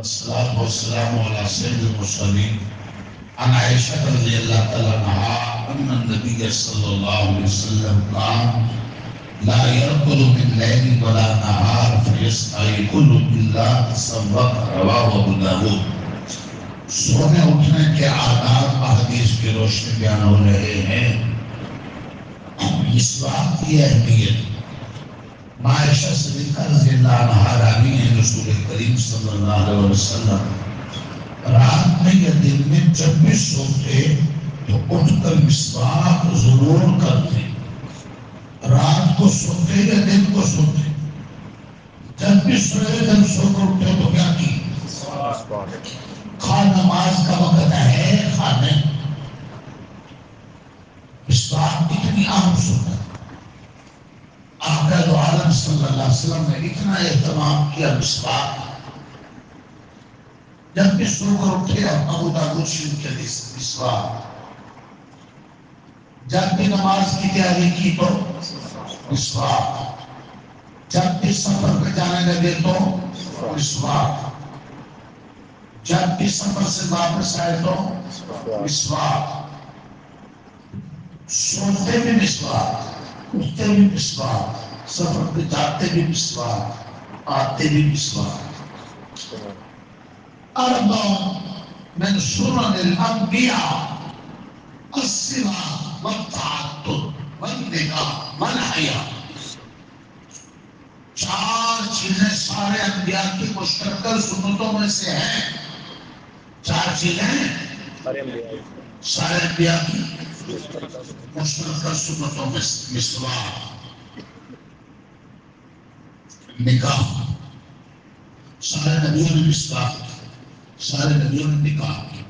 والصلاة والسلام على سيد المرسلين عن عائشة رضي الله تعالى عنها أن النبي صلى الله عليه وسلم قال لا يرقد من ليل ولا نهار فيستيقظ إلا تصدق. رواه أبو داود. سونے اٹھنے کے آداب احادیث کی روشنی بیان ہو رہے ہیں. مسواک کی اہمیت. عائشہ صدیقہ رضی اللہ عنہا راوی ہیں رسول کریم صلی اللہ علیہ وسلم رات میں یا دن میں جب بھی سوتے تو اٹھ کر مسواک ضرور کرتے. رات کو سوتے یا دن کو سوتے، جب بھی سوئے جب سو کر اٹھتے تو کیا کی؟ خواہ نماز کا وقت ہے خواہ نہیں. مسواک اتنی اہم سنت. آقا دو عالم صلی اللہ علیہ وسلم نے اتنا اہتمام کیا مسواک. جب بھی سو کر اٹھے ابو داؤد شریف کے حدیث مسواک. جب بھی نماز کی تیاری کی تو مسواک. جب بھی سفر پہ جانے لگے تو مسواک. جب بھی سفر سے واپس آئے تو مسواک. سوتے بھی مسواک، اٹھتے بھی مسواک، سفر پہ جاتے بھی مسواک، آتے بھی مسواک. اربع من سنن الانبیاء الصلاۃ والتعطر والنکاح والحیا. چار چیزیں سارے انبیاء کی مشترکہ سنتوں میں سے ہیں. چار چیزیں سارے انبیاء کی مشترکہ سنتوں میں سے. مسواک، نکاح. سارے نبیوں نے مسواک کی، سارے نبیوں نے نکاح کی.